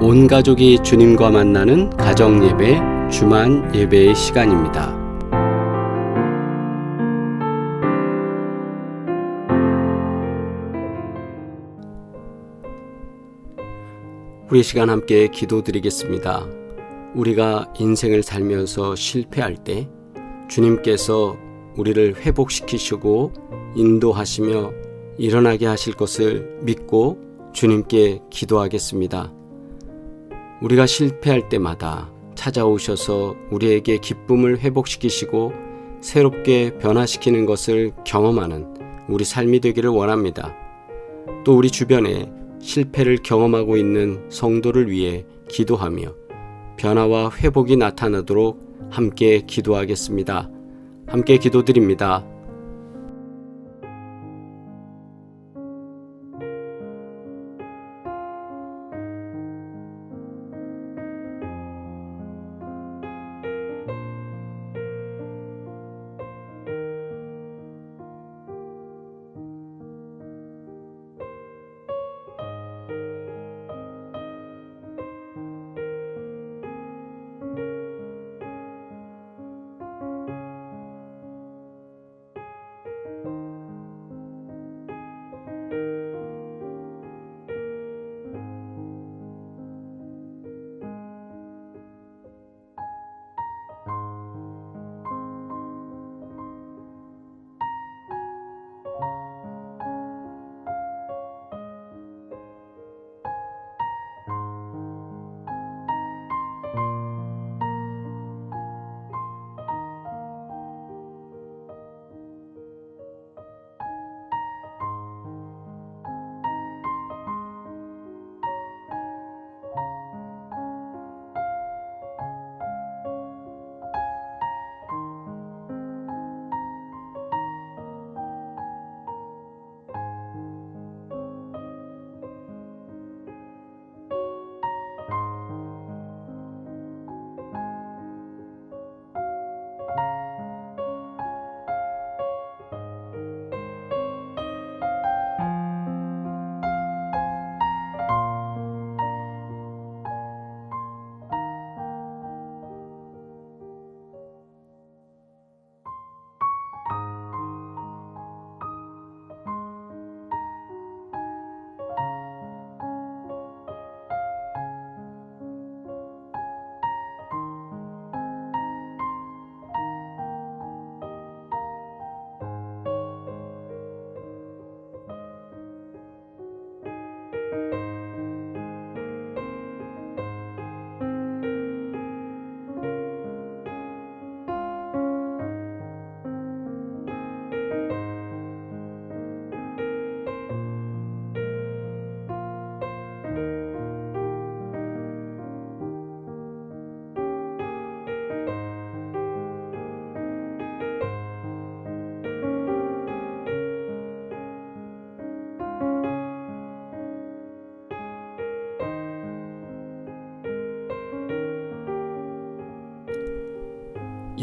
온 가족이 주님과 만나는 가정예배, 주만 예배의 시간입니다. 우리 시간 함께 기도드리겠습니다. 우리가 인생을 살면서 실패할 때 주님께서 우리를 회복시키시고 인도하시며 일어나게 하실 것을 믿고 주님께 기도하겠습니다. 우리가 실패할 때마다 찾아오셔서 우리에게 기쁨을 회복시키시고 새롭게 변화시키는 것을 경험하는 우리 삶이 되기를 원합니다. 또 우리 주변에 실패를 경험하고 있는 성도를 위해 기도하며 변화와 회복이 나타나도록 함께 기도하겠습니다. 함께 기도드립니다.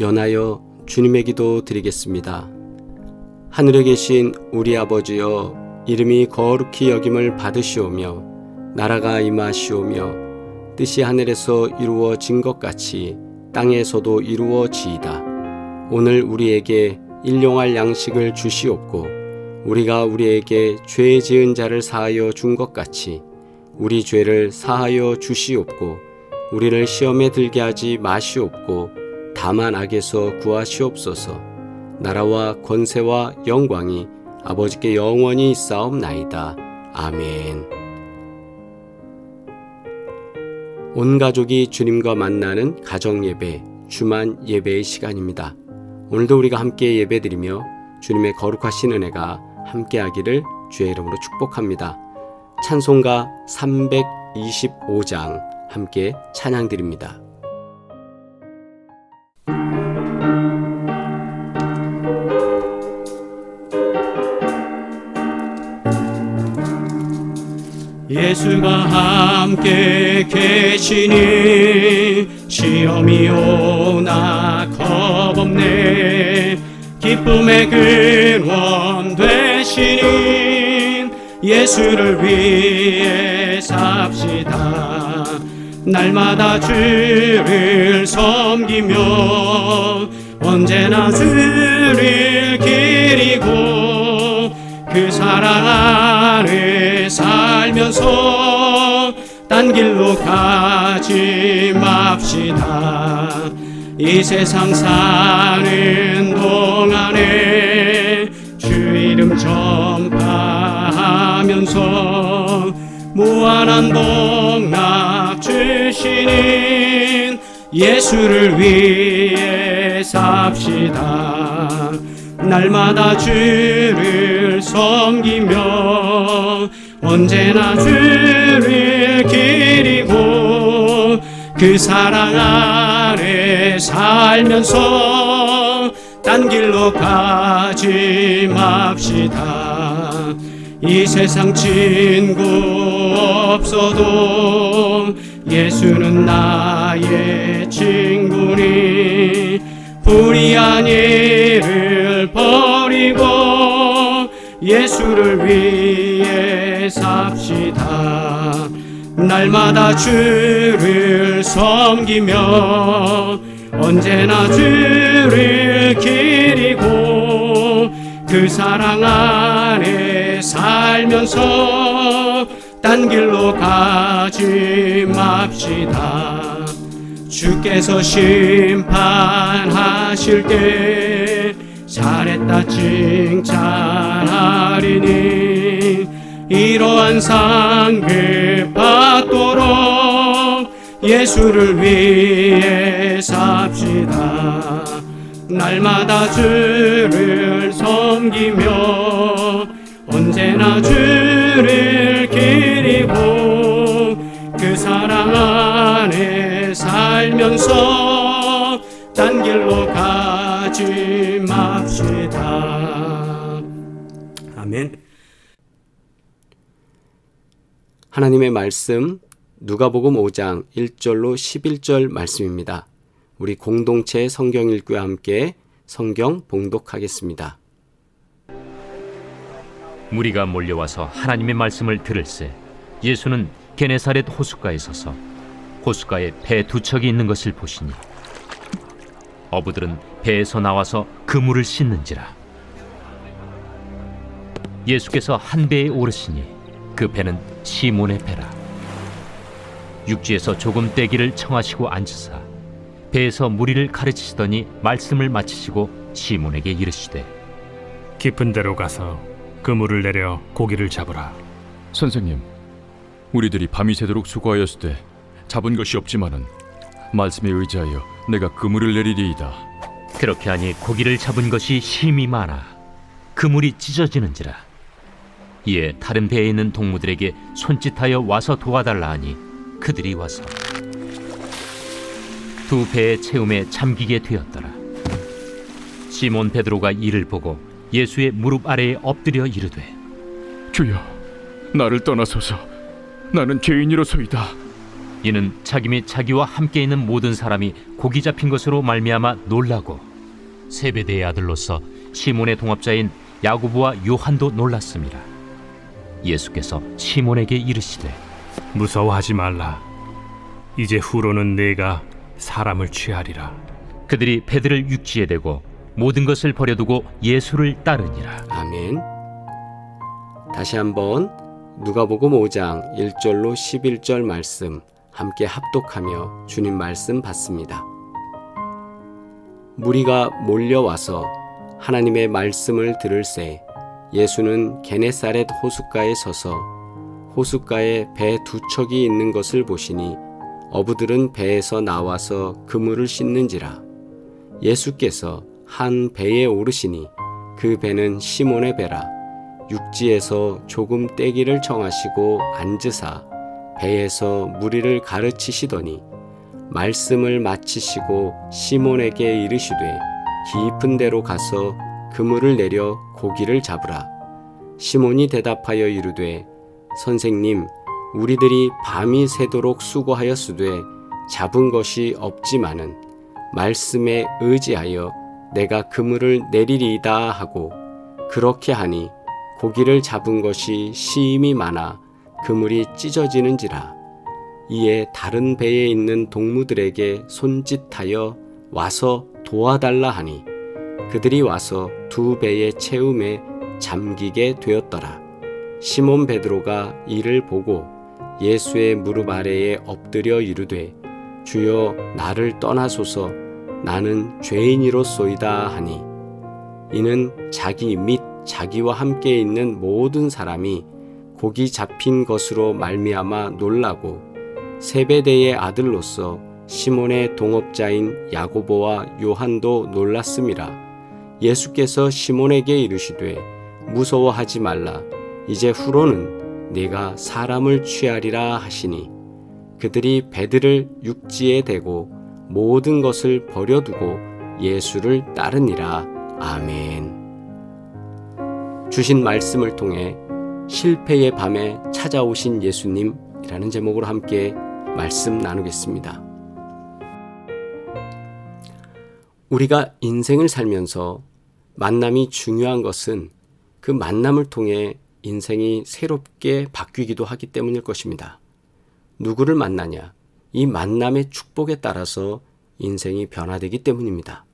연하여 주님의 기도 드리겠습니다. 하늘에 계신 우리 아버지여, 이름이 거룩히 여김을 받으시오며 나라가 임하시오며 뜻이 하늘에서 이루어진 것 같이 땅에서도 이루어지이다. 오늘 우리에게 일용할 양식을 주시옵고 우리가 우리에게 죄 지은 자를 사하여 준 것 같이 우리 죄를 사하여 주시옵고 우리를 시험에 들게 하지 마시옵고 다만 악에서 구하시옵소서. 나라와 권세와 영광이 아버지께 영원히 있사옵나이다. 아멘. 온 가족이 주님과 만나는 가정예배, 주만 예배의 시간입니다. 오늘도 우리가 함께 예배드리며 주님의 거룩하신 은혜가 함께하기를 주의 이름으로 축복합니다. 찬송가 325장 함께 찬양드립니다. 예수가 함께 계시니 시험이 오나 겁없네. 기쁨의 근원 되시니 예수를 위해 삽시다. 날마다 주를 섬기며 언제나 주를 기리고 그 사랑 안에 살면서 딴 길로 가지 맙시다. 이 세상 사는 동안에 주 이름 전파하면서 무한한 복락 주시는 예수를 위해 삽시다. 날마다 주를 섬기며 언제나 주를 기리고 그 사랑 안에 살면서 딴 길로 가지 맙시다. 이 세상 친구 없어도 예수는 나의 친구니 불의한 일을 버리고 예수를 위해 삽시다. 날마다 주를 섬기며 언제나 주를 기리고 그 사랑 안에 살면서 딴 길로 가지 맙시다. 주께서 심판하실 때 잘했다 칭찬하리니 이러한 상급 받도록 예수를 위해 삽시다. 날마다 주를 섬기며 언제나 주를 기리고 그 사랑 안에 살면서 딴 길로 가지 맙시다. 아멘. 하나님의 말씀 누가복음 5장 1절로 11절 말씀입니다. 우리 공동체 성경 읽기와 함께 성경 봉독하겠습니다. 무리가 몰려와서 하나님의 말씀을 들을새 예수는 게네사렛 호숫가에 서서 호숫가에 배 두 척이 있는 것을 보시니 어부들은 배에서 나와서 그물을 씻는지라. 예수께서 한 배에 오르시니 그 배는 시몬의 배라. 육지에서 조금 떼기를 청하시고 앉으사 배에서 무리를 가르치시더니 말씀을 마치시고 시몬에게 이르시되 깊은 데로 가서 그물을 내려 고기를 잡으라. 선생님, 우리들이 밤이 새도록 수고하였으되 잡은 것이 없지만은 말씀에 의지하여 내가 그물을 내리리이다. 그렇게 하니 고기를 잡은 것이 심히 많아 그물이 찢어지는지라. 이에 다른 배에 있는 동무들에게 손짓하여 와서 도와달라 하니 그들이 와서 두 배의 채움에 잠기게 되었더라. 시몬 베드로가 이를 보고 예수의 무릎 아래에 엎드려 이르되 주여, 나를 떠나소서. 나는 죄인이로소이다. 이는 자기 및 자기와 함께 있는 모든 사람이 고기 잡힌 것으로 말미암아 놀라고 세베대의 아들로서 시몬의 동업자인 야고보와 요한도 놀랐습니다. 예수께서 시몬에게 이르시되 무서워하지 말라. 이제 후로는 내가 사람을 취하리라. 그들이 배들을 육지에 대고 모든 것을 버려두고 예수를 따르니라. 아멘. 다시 한번 누가복음 5장 1절로 11절 말씀 함께 합독하며 주님 말씀 받습니다. 무리가 몰려와서 하나님의 말씀을 들을새 예수는 게네사렛 호숫가에 서서 호숫가에 배 두 척이 있는 것을 보시니 어부들은 배에서 나와서 그물을 씻는지라. 예수께서 한 배에 오르시니 그 배는 시몬의 배라. 육지에서 조금 떼기를 청하시고 앉으사 배에서 무리를 가르치시더니 말씀을 마치시고 시몬에게 이르시되 깊은 데로 가서 그물을 내려 고기를 잡으라. 시몬이 대답하여 이르되 선생님, 우리들이 밤이 새도록 수고하였으되 잡은 것이 없지만은 말씀에 의지하여 내가 그물을 내리리이다 하고 그렇게 하니 고기를 잡은 것이 심히 많아 그물이 찢어지는지라. 이에 다른 배에 있는 동무들에게 손짓하여 와서 도와달라 하니 그들이 와서 두 배의 채움에 잠기게 되었더라. 시몬 베드로가 이를 보고 예수의 무릎 아래에 엎드려 이르되 주여 나를 떠나소서 나는 죄인이로소이다 하니 이는 자기 및 자기와 함께 있는 모든 사람이 고기 잡힌 것으로 말미암아 놀라고 세베대의 아들로서 시몬의 동업자인 야고보와 요한도 놀랐음이라. 예수께서 시몬에게 이르시되 무서워하지 말라. 이제 후로는 네가 사람을 취하리라 하시니 그들이 배들을 육지에 대고 모든 것을 버려두고 예수를 따르니라. 아멘. 주신 말씀을 통해 실패의 밤에 찾아오신 예수님이라는 제목으로 함께 말씀 나누겠습니다. 우리가 인생을 살면서 만남이 중요한 것은 그 만남을 통해 인생이 새롭게 바뀌기도 하기 때문일 것입니다. 누구를 만나냐? 이 만남의 축복에 따라서 인생이 변화되기 때문입니다.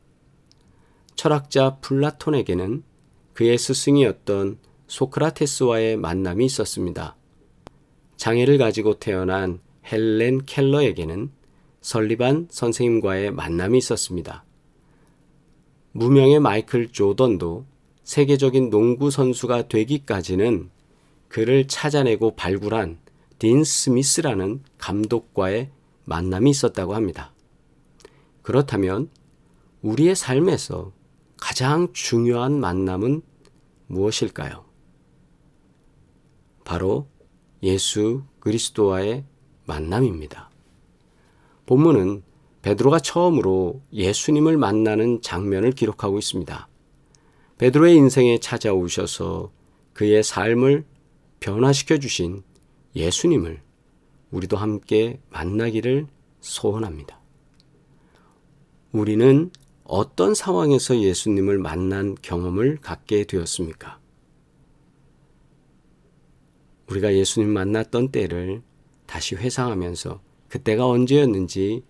철학자 플라톤에게는 그의 스승이었던 소크라테스와의 만남이 있었습니다. 장애를 가지고 태어난 헬렌 켈러에게는 설리반 선생님과의 만남이 있었습니다. 무명의 마이클 조던도 세계적인 농구 선수가 되기까지는 그를 찾아내고 발굴한 딘 스미스라는 감독과의 만남이 있었다고 합니다. 그렇다면 우리의 삶에서 가장 중요한 만남은 무엇일까요? 바로 예수 그리스도와의 만남입니다. 본문은 베드로가 처음으로 예수님을 만나는 장면을 기록하고 있습니다. 베드로의 인생에 찾아오셔서 그의 삶을 변화시켜 주신 예수님을 우리도 함께 만나기를 소원합니다. 우리는 어떤 상황에서 예수님을 만난 경험을 갖게 되었습니까? 우리가 예수님 만났던 때를 다시 회상하면서 그때가 언제였는지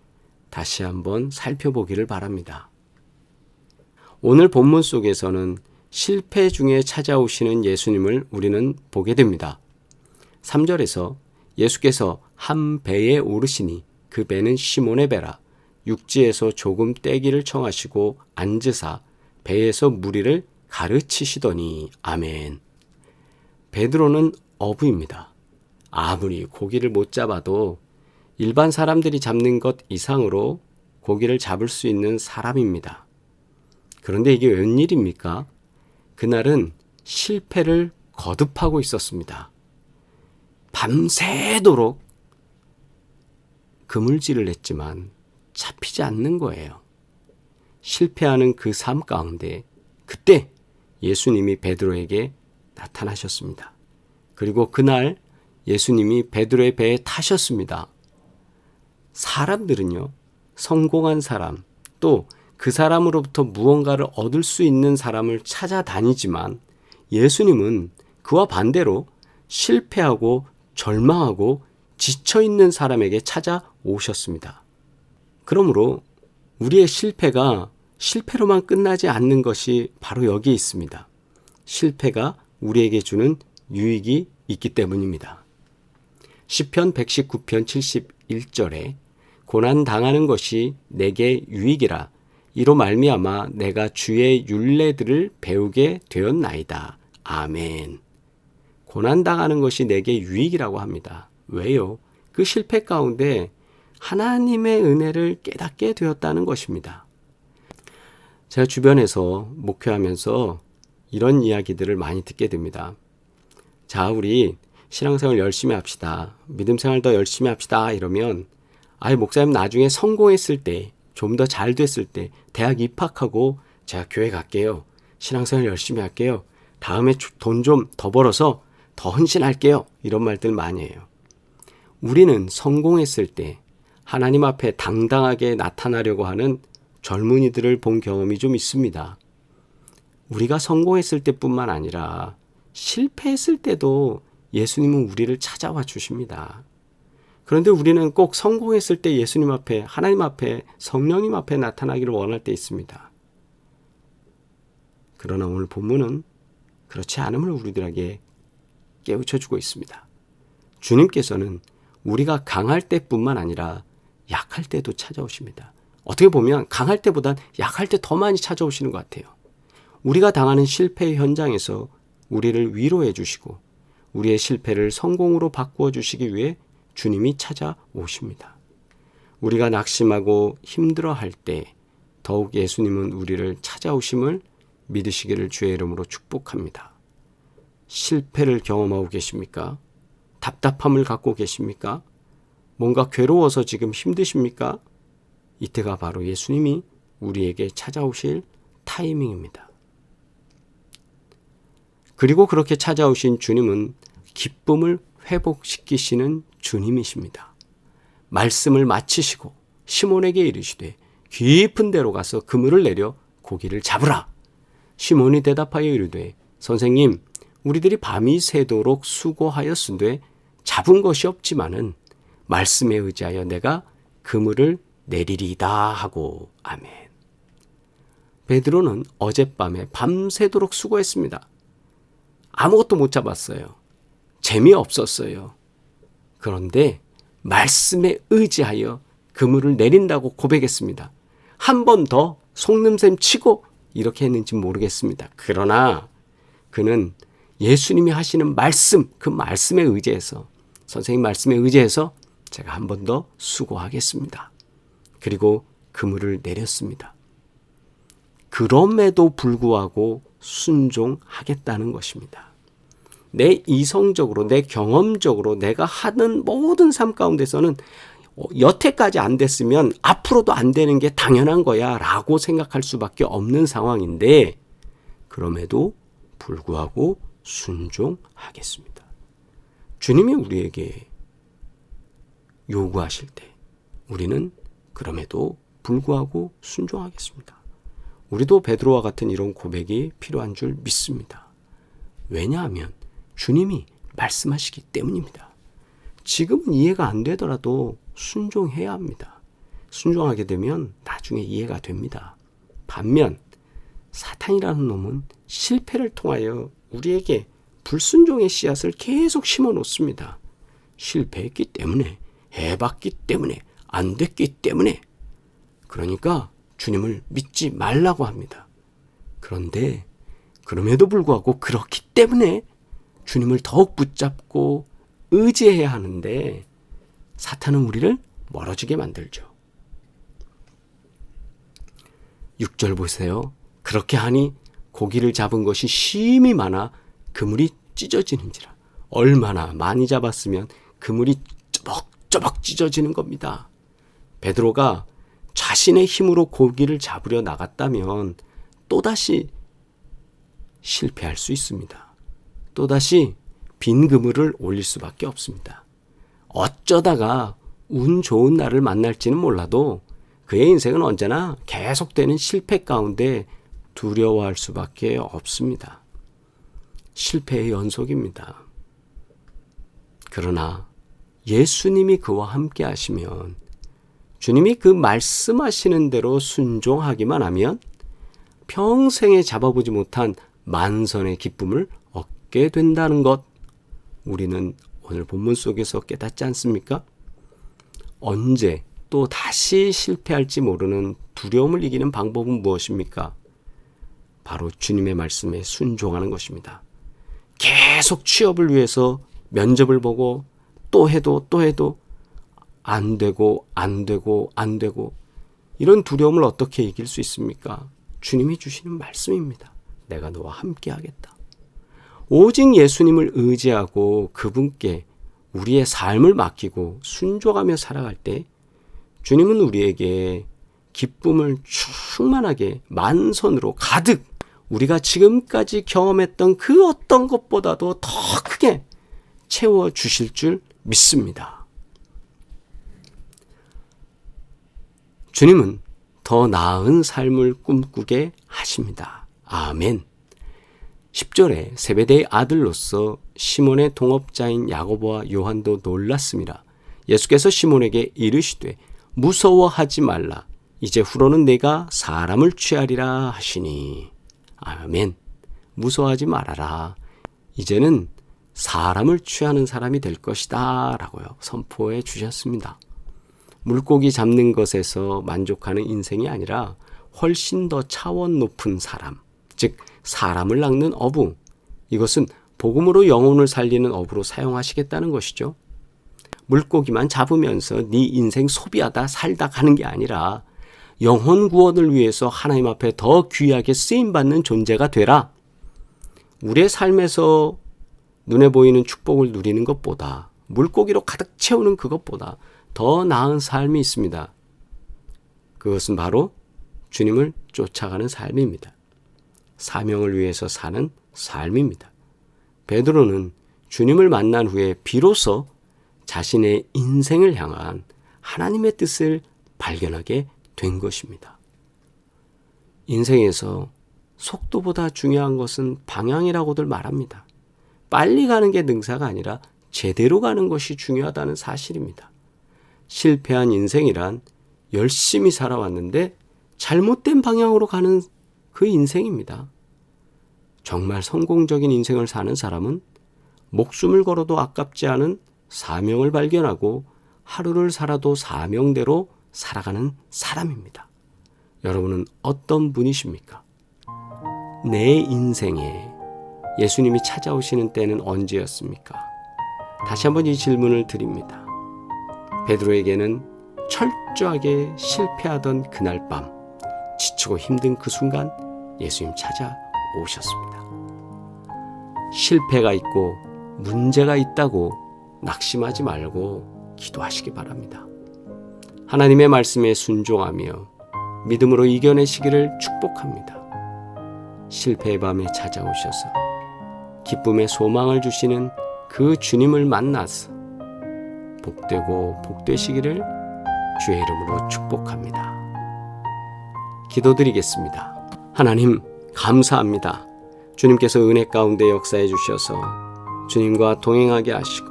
다시 한번 살펴보기를 바랍니다. 오늘 본문 속에서는 실패 중에 찾아오시는 예수님을 우리는 보게 됩니다. 3절에서 예수께서 한 배에 오르시니 그 배는 시몬의 배라. 육지에서 조금 떼기를 청하시고 앉으사 배에서 무리를 가르치시더니. 아멘. 베드로는 어부입니다. 아무리 고기를 못 잡아도 일반 사람들이 잡는 것 이상으로 고기를 잡을 수 있는 사람입니다. 그런데 이게 웬일입니까? 그날은 실패를 거듭하고 있었습니다. 밤새도록 그물질을 했지만 잡히지 않는 거예요. 실패하는 그 삶 가운데 그때 예수님이 베드로에게 나타나셨습니다. 그리고 그날 예수님이 베드로의 배에 타셨습니다. 사람들은요, 성공한 사람, 또 그 사람으로부터 무언가를 얻을 수 있는 사람을 찾아다니지만 예수님은 그와 반대로 실패하고 절망하고 지쳐있는 사람에게 찾아오셨습니다. 그러므로 우리의 실패가 실패로만 끝나지 않는 것이 바로 여기에 있습니다. 실패가 우리에게 주는 유익이 있기 때문입니다. 시편 119편 71절에 고난당하는 것이 내게 유익이라 이로 말미암아 내가 주의 율례들을 배우게 되었나이다. 아멘. 고난당하는 것이 내게 유익이라고 합니다. 왜요? 그 실패 가운데 하나님의 은혜를 깨닫게 되었다는 것입니다. 제가 주변에서 목회하면서 이런 이야기들을 많이 듣게 됩니다. 자, 우리 신앙생활 열심히 합시다. 믿음생활 더 열심히 합시다. 이러면 목사님 나중에 성공했을 때, 좀 더 잘 됐을 때 대학 입학하고 제가 교회 갈게요. 신앙생활 열심히 할게요. 다음에 돈 좀 더 벌어서 더 헌신할게요. 이런 말들 많이 해요. 우리는 성공했을 때 하나님 앞에 당당하게 나타나려고 하는 젊은이들을 본 경험이 좀 있습니다. 우리가 성공했을 때뿐만 아니라 실패했을 때도 예수님은 우리를 찾아와 주십니다. 그런데 우리는 꼭 성공했을 때 예수님 앞에, 하나님 앞에, 성령님 앞에 나타나기를 원할 때 있습니다. 그러나 오늘 본문은 그렇지 않음을 우리들에게 깨우쳐주고 있습니다. 주님께서는 우리가 강할 때뿐만 아니라 약할 때도 찾아오십니다. 어떻게 보면 강할 때보단 약할 때 더 많이 찾아오시는 것 같아요. 우리가 당하는 실패의 현장에서 우리를 위로해 주시고 우리의 실패를 성공으로 바꾸어 주시기 위해 주님이 찾아오십니다. 우리가 낙심하고 힘들어할 때 더욱 예수님은 우리를 찾아오심을 믿으시기를 주의 이름으로 축복합니다. 실패를 경험하고 계십니까? 답답함을 갖고 계십니까? 뭔가 괴로워서 지금 힘드십니까? 이때가 바로 예수님이 우리에게 찾아오실 타이밍입니다. 그리고 그렇게 찾아오신 주님은 기쁨을 회복시키시는 주님이십니다. 말씀을 마치시고 시몬에게 이르시되 깊은 데로 가서 그물을 내려 고기를 잡으라. 시몬이 대답하여 이르되 선생님, 우리들이 밤이 새도록 수고하였은데 잡은 것이 없지만은 말씀에 의지하여 내가 그물을 내리리이다 하고. 아멘. 베드로는 어젯밤에 밤새도록 수고했습니다. 아무것도 못 잡았어요. 재미없었어요. 그런데 말씀에 의지하여 그물을 내린다고 고백했습니다. 한 번 더 속는셈 치고 이렇게 했는지 모르겠습니다. 그러나 그는 예수님이 하시는 말씀, 그 말씀에 의지해서, 선생님 말씀에 의지해서 제가 한 번 더 수고하겠습니다. 그리고 그물을 내렸습니다. 그럼에도 불구하고 순종하겠다는 것입니다. 내 이성적으로, 내 경험적으로 내가 하는 모든 삶 가운데서는 여태까지 안 됐으면 앞으로도 안 되는 게 당연한 거야 라고 생각할 수밖에 없는 상황인데 그럼에도 불구하고 순종하겠습니다. 주님이 우리에게 요구하실 때 우리는 그럼에도 불구하고 순종하겠습니다. 우리도 베드로와 같은 이런 고백이 필요한 줄 믿습니다. 왜냐하면 주님이 말씀하시기 때문입니다. 지금은 이해가 안 되더라도 순종해야 합니다. 순종하게 되면 나중에 이해가 됩니다. 반면 사탄이라는 놈은 실패를 통하여 우리에게 불순종의 씨앗을 계속 심어 놓습니다. 실패했기 때문에, 해봤기 때문에, 안 됐기 때문에. 그러니까 주님을 믿지 말라고 합니다. 그런데 그럼에도 불구하고 그렇기 때문에 주님을 더욱 붙잡고 의지해야 하는데 사탄은 우리를 멀어지게 만들죠. 6절 보세요. 그렇게 하니 고기를 잡은 것이 심히 많아 그물이 찢어지는지라. 얼마나 많이 잡았으면 그물이 쩌벅쩌벅 찢어지는 겁니다. 베드로가 자신의 힘으로 고기를 잡으려 나갔다면 또다시 실패할 수 있습니다. 또다시 빈 그물을 올릴 수밖에 없습니다. 어쩌다가 운 좋은 날을 만날지는 몰라도 그의 인생은 언제나 계속되는 실패 가운데 두려워할 수밖에 없습니다. 실패의 연속입니다. 그러나 예수님이 그와 함께 하시면 주님이 그 말씀하시는 대로 순종하기만 하면 평생에 잡아보지 못한 만선의 기쁨을 얻게 된다는 것 우리는 오늘 본문 속에서 깨닫지 않습니까? 언제 또 다시 실패할지 모르는 두려움을 이기는 방법은 무엇입니까? 바로 주님의 말씀에 순종하는 것입니다. 계속 취업을 위해서 면접을 보고 또 해도 안 되고 이런 두려움을 어떻게 이길 수 있습니까? 주님이 주시는 말씀입니다. 내가 너와 함께 하겠다. 오직 예수님을 의지하고 그분께 우리의 삶을 맡기고 순종하며 살아갈 때 주님은 우리에게 기쁨을 충만하게 만선으로 가득 우리가 지금까지 경험했던 그 어떤 것보다도 더 크게 채워주실 줄 믿습니다. 주님은 더 나은 삶을 꿈꾸게 하십니다. 아멘. 10절에 세베대의 아들로서 시몬의 동업자인 야고보와 요한도 놀랐습니다. 예수께서 시몬에게 이르시되 무서워하지 말라. 이제 후로는 내가 사람을 취하리라 하시니. 아멘. 무서워하지 말아라. 이제는 사람을 취하는 사람이 될 것이다 라고요. 선포해 주셨습니다. 물고기 잡는 것에서 만족하는 인생이 아니라 훨씬 더 차원 높은 사람, 즉 사람을 낚는 어부, 이것은 복음으로 영혼을 살리는 어부로 사용하시겠다는 것이죠. 물고기만 잡으면서 네 인생 소비하다 살다 가는 게 아니라 영혼 구원을 위해서 하나님 앞에 더 귀하게 쓰임받는 존재가 되라. 우리의 삶에서 눈에 보이는 축복을 누리는 것보다, 물고기로 가득 채우는 그것보다 더 나은 삶이 있습니다. 그것은 바로 주님을 쫓아가는 삶입니다. 사명을 위해서 사는 삶입니다. 베드로는 주님을 만난 후에 비로소 자신의 인생을 향한 하나님의 뜻을 발견하게 된 것입니다. 인생에서 속도보다 중요한 것은 방향이라고들 말합니다. 빨리 가는 게 능사가 아니라 제대로 가는 것이 중요하다는 사실입니다. 실패한 인생이란 열심히 살아왔는데 잘못된 방향으로 가는 그 인생입니다. 정말 성공적인 인생을 사는 사람은 목숨을 걸어도 아깝지 않은 사명을 발견하고 하루를 살아도 사명대로 살아가는 사람입니다. 여러분은 어떤 분이십니까? 내 인생에 예수님이 찾아오시는 때는 언제였습니까? 다시 한번 이 질문을 드립니다. 베드로에게는 철저하게 실패하던 그날 밤, 지치고 힘든 그 순간 예수님 찾아오셨습니다. 실패가 있고 문제가 있다고 낙심하지 말고 기도하시기 바랍니다. 하나님의 말씀에 순종하며 믿음으로 이겨내시기를 축복합니다. 실패의 밤에 찾아오셔서 기쁨의 소망을 주시는 그 주님을 만나서 복되고 복되시기를 주의 이름으로 축복합니다. 기도드리겠습니다. 하나님 감사합니다. 주님께서 은혜 가운데 역사해 주셔서 주님과 동행하게 하시고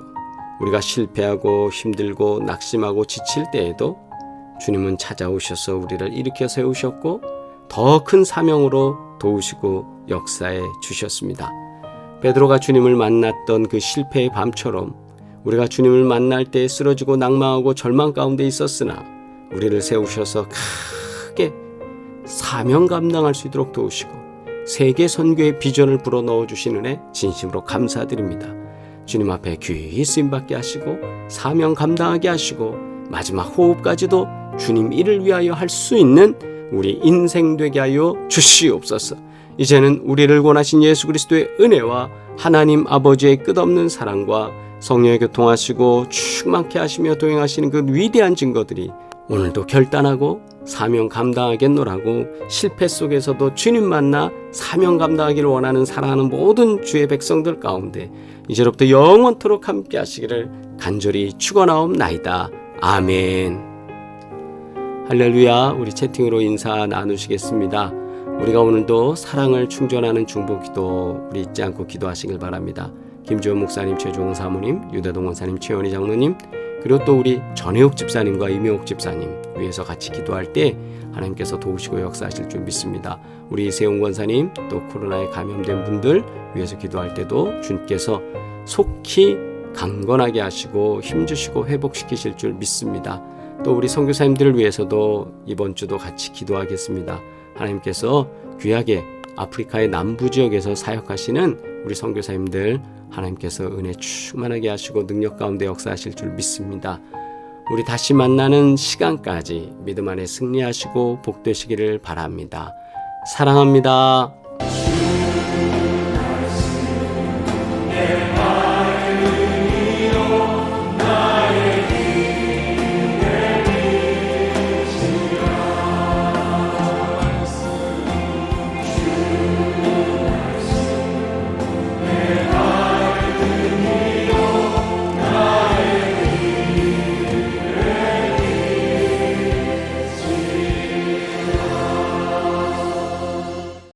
우리가 실패하고 힘들고 낙심하고 지칠 때에도 주님은 찾아오셔서 우리를 일으켜 세우셨고 더 큰 사명으로 도우시고 역사해 주셨습니다. 베드로가 주님을 만났던 그 실패의 밤처럼 우리가 주님을 만날 때 쓰러지고 낭망하고 절망 가운데 있었으나 우리를 세우셔서 크게 사명 감당할 수 있도록 도우시고 세계 선교의 비전을 불어넣어 주시는 은혜 진심으로 감사드립니다. 주님 앞에 귀히 쓰임받게 하시고 사명 감당하게 하시고 마지막 호흡까지도 주님 일을 위하여 할 수 있는 우리 인생 되게 하여 주시옵소서. 이제는 우리를 권하신 예수 그리스도의 은혜와 하나님 아버지의 끝없는 사랑과 성령의 교통하시고 충만케 하시며 동행하시는 그 위대한 증거들이 오늘도 결단하고 사명 감당하겠노라고 실패 속에서도 주님 만나 사명 감당하기를 원하는 사랑하는 모든 주의 백성들 가운데 이제로부터 영원토록 함께 하시기를 간절히 축원하옵나이다. 아멘. 할렐루야. 우리 채팅으로 인사 나누시겠습니다. 우리가 오늘도 사랑을 충전하는 중보기도 우리 잊지 않고 기도하시길 바랍니다. 김주원 목사님, 최종훈 사모님, 유대동 원사님, 최원희 장로님, 그리고 또 우리 전혜옥 집사님과 이명옥 집사님 위해서 같이 기도할 때 하나님께서 도우시고 역사하실 줄 믿습니다. 우리 이세용 권사님, 또 코로나에 감염된 분들 위해서 기도할 때도 주님께서 속히 강건하게 하시고 힘주시고 회복시키실 줄 믿습니다. 또 우리 선교사님들을 위해서도 이번 주도 같이 기도하겠습니다. 하나님께서 귀하게 아프리카의 남부 지역에서 사역하시는 우리 선교사님들 하나님께서 은혜 충만하게 하시고 능력 가운데 역사하실 줄 믿습니다. 우리 다시 만나는 시간까지 믿음 안에 승리하시고 복되시기를 바랍니다. 사랑합니다.